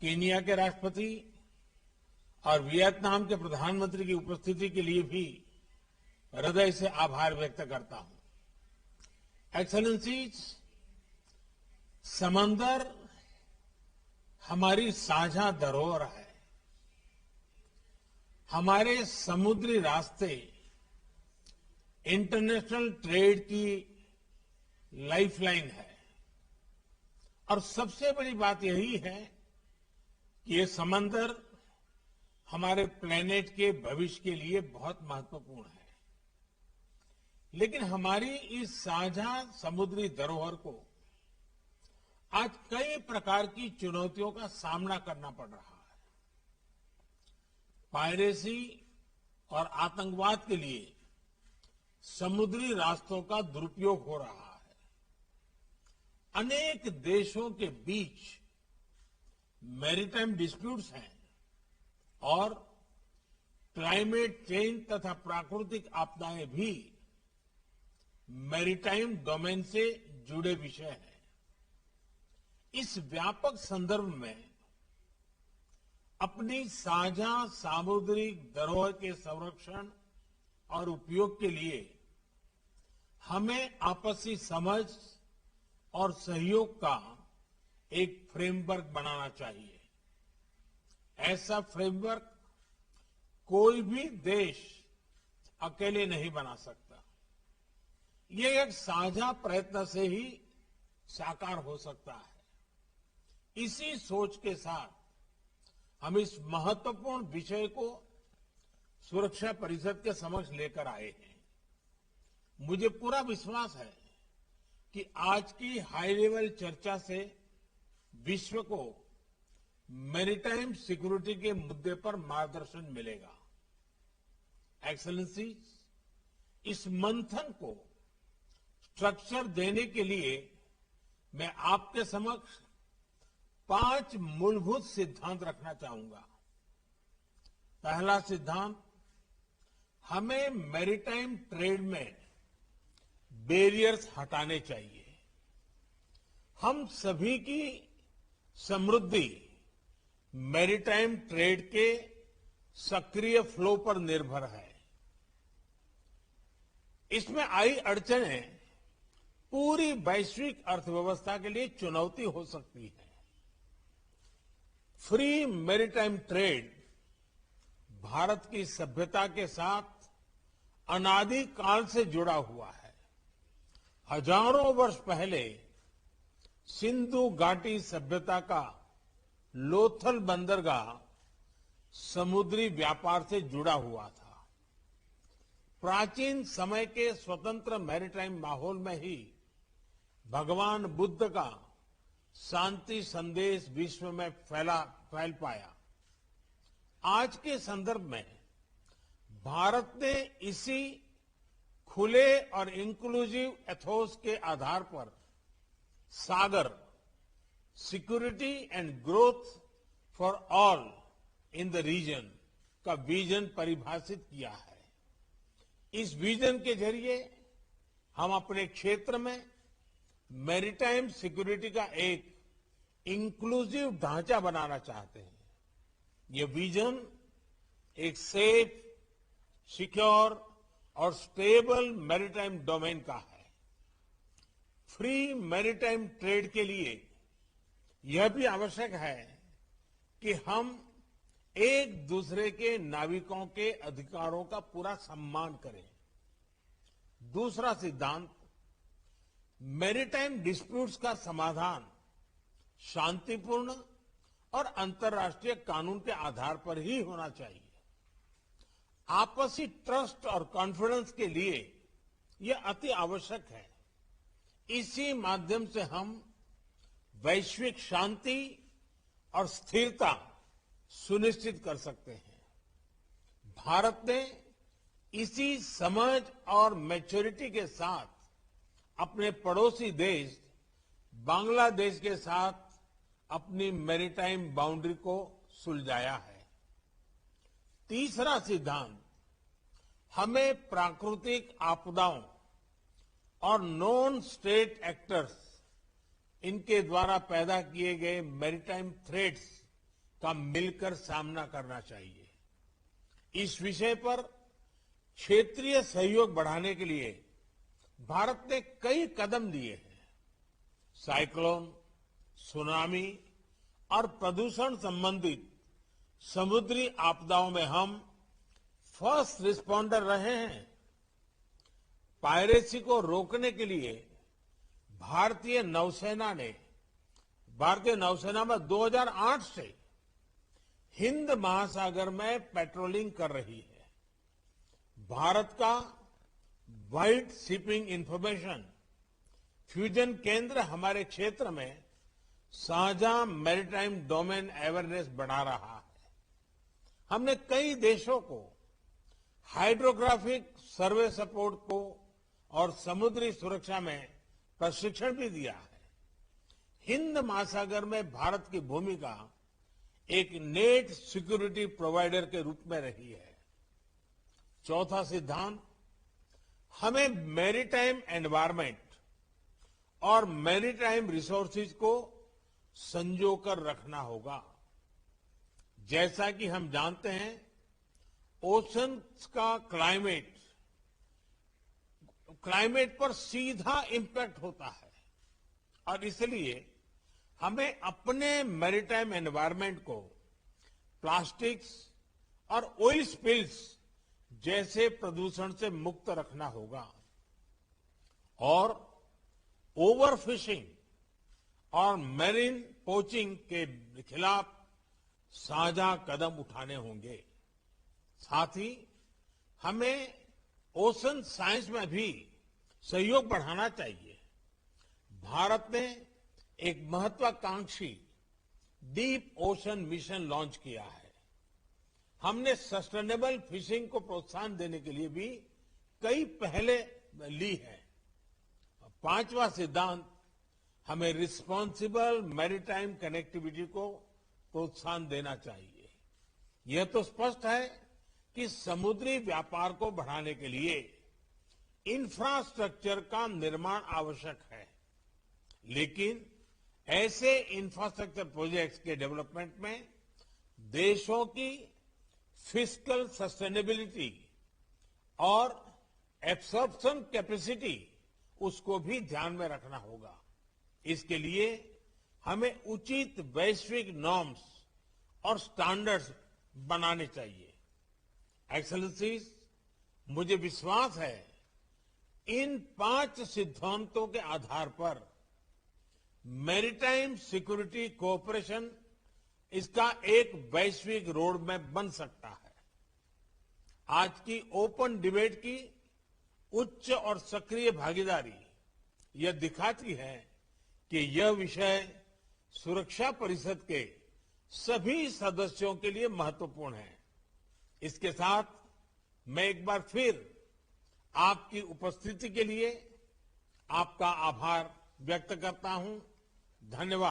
Kenya के राष्ट्रपति और वियतनाम के प्रधानमंत्री की उपस्थिति के लिए भी हृदय से आभार व्यक्त करता हूं। एक्सेलेंसीज, समंदर हमारी साझा धरोहर है। हमारे समुद्री रास्ते इंटरनेशनल ट्रेड की लाइफलाइन है और सबसे बड़ी बात यही है कि ये समंदर हमारे प्लेनेट के भविष्य के लिए बहुत महत्वपूर्ण है। लेकिन हमारी इस साझा समुद्री धरोहर को आज कई प्रकार की चुनौतियों का सामना करना पड़ रहा है। पायरेसी और आतंकवाद के लिए समुद्री रास्तों का दुरुपयोग हो रहा है। अनेक देशों के बीच मैरीटाइम डिस्प्यूट्स हैं और क्लाइमेट चेंज तथा प्राकृतिक आपदाएं भी मैरीटाइम डोमेन से जुड़े विषय हैं। इस व्यापक संदर्भ में अपनी साझा सामुद्रिक धरोहर के संरक्षण और उपयोग के लिए हमें आपसी समझ और सहयोग का एक फ्रेमवर्क बनाना चाहिए। ऐसा फ्रेमवर्क कोई भी देश अकेले नहीं बना सकता। ये एक साझा प्रयत्न से ही साकार हो सकता है। इसी सोच के साथ हम इस महत्वपूर्ण विषय को सुरक्षा परिषद के समक्ष लेकर आए हैं। मुझे पूरा विश्वास है कि आज की हाई लेवल चर्चा से विश्व को मैरीटाइम सिक्योरिटी के मुद्दे पर मार्गदर्शन मिलेगा। एक्सेलेंसी, इस मंथन को स्ट्रक्चर देने के लिए मैं आपके समक्ष 5 मूलभूत सिद्धांत रखना चाहूंगा। पहला सिद्धांत, हमें मैरीटाइम ट्रेड में बैरियर्स हटाने चाहिए। हम सभी की समृद्धि मैरीटाइम ट्रेड के सक्रिय फ्लो पर निर्भर है। इसमें आई अड़चनें पूरी वैश्विक अर्थव्यवस्था के लिए चुनौती हो सकती है। फ्री मैरीटाइम ट्रेड भारत की सभ्यता के साथ अनादिकाल से जुड़ा हुआ है। हजारों वर्ष पहले सिंधु घाटी सभ्यता का लोथल बंदरगाह समुद्री व्यापार से जुड़ा हुआ था। प्राचीन समय के स्वतंत्र मैरीटाइम माहौल में ही भगवान बुद्ध का शांति संदेश विश्व में फैल पाया। आज के संदर्भ में भारत ने इसी खुले और इंक्लूसिव एथोस के आधार पर SAGAR, security and growth for all in the region का विजन परिभाषित किया है। इस विजन के जरिए हम अपने क्षेत्र में मैरीटाइम सिक्योरिटी का एक इंक्लूसिव ढांचा बनाना चाहते हैं। ये विजन एक सेफ, सिक्योर और स्टेबल मैरीटाइम डोमेन का है। फ्री मैरीटाइम ट्रेड के लिए यह भी आवश्यक है कि हम एक दूसरे के नाविकों के अधिकारों का पूरा सम्मान करें। दूसरा सिद्धांत, मैरीटाइम डिस्प्यूट्स का समाधान शांतिपूर्ण और अंतर्राष्ट्रीय कानून के आधार पर ही होना चाहिए। आपसी ट्रस्ट और कॉन्फिडेंस के लिए यह अति आवश्यक है। इसी माध्यम से हम वैश्विक शांति और स्थिरता सुनिश्चित कर सकते हैं। भारत ने इसी समझ और मैच्योरिटी के साथ अपने पड़ोसी देश बांग्लादेश के साथ अपनी मैरीटाइम बाउंड्री को सुलझाया है। तीसरा सिद्धांत, हमें प्राकृतिक आपदाओं और नॉन स्टेट एक्टर्स, इनके द्वारा पैदा किए गए मैरीटाइम थ्रेट्स का मिलकर सामना करना चाहिए। इस विषय पर क्षेत्रीय सहयोग बढ़ाने के लिए भारत ने कई कदम लिए हैं। साइक्लोन, सुनामी और प्रदूषण संबंधित समुद्री आपदाओं में हम फर्स्ट रिस्पॉन्डर रहे हैं। पायरेसी को रोकने के लिए भारतीय नौसेना में 2008 से हिंद महासागर में पेट्रोलिंग कर रही है। भारत का वाइट शिपिंग इंफॉर्मेशन फ्यूजन केंद्र हमारे क्षेत्र में साझा मैरीटाइम डोमेन अवेयरनेस बढ़ा रहा है। हमने कई देशों को हाइड्रोग्राफिक सर्वे सपोर्ट को और समुद्री सुरक्षा में प्रशिक्षण भी दिया है। हिंद महासागर में भारत की भूमिका एक नेट सिक्योरिटी प्रोवाइडर के रूप में रही है। चौथा सिद्धांत, हमें मैरीटाइम एनवायरनमेंट और मैरीटाइम रिसोर्सेज को संजोकर रखना होगा। जैसा कि हम जानते हैं, ओशंस का क्लाइमेट पर सीधा इंपैक्ट होता है और इसलिए हमें अपने मैरीटाइम एनवायरनमेंट को प्लास्टिक्स और ऑयल स्पिल्स जैसे प्रदूषण से मुक्त रखना होगा और ओवरफिशिंग और मैरीन पोचिंग के खिलाफ साझा कदम उठाने होंगे। साथ ही हमें ओशन साइंस में भी सहयोग बढ़ाना चाहिए। भारत ने एक महत्वाकांक्षी डीप ओशन मिशन लॉन्च किया है। हमने सस्टेनेबल फिशिंग को प्रोत्साहन देने के लिए भी कई पहले ली है। पांचवा सिद्धांत, हमें रिस्पॉन्सिबल मैरीटाइम कनेक्टिविटी को प्रोत्साहन देना चाहिए। यह तो स्पष्ट है कि समुद्री व्यापार को बढ़ाने के लिए इंफ्रास्ट्रक्चर का निर्माण आवश्यक है, लेकिन ऐसे इंफ्रास्ट्रक्चर प्रोजेक्ट्स के डेवलपमेंट में देशों की फिस्कल सस्टेनेबिलिटी और एब्सॉर्प्शन कैपेसिटी उसको भी ध्यान में रखना होगा। इसके लिए हमें उचित वैश्विक नॉर्म्स और स्टैंडर्ड्स बनाने चाहिए। एक्सेलेंसीज, मुझे विश्वास है इन 5 सिद्धांतों के आधार पर मैरीटाइम सिक्योरिटी कोऑपरेशन इसका एक वैश्विक रोड मैप बन सकता है। आज की ओपन डिबेट की उच्च और सक्रिय भागीदारी यह दिखाती है कि यह विषय सुरक्षा परिषद के सभी सदस्यों के लिए महत्वपूर्ण है। इसके साथ मैं एक बार फिर आपकी उपस्थिति के लिए आपका आभार व्यक्त करता हूं। धन्यवाद।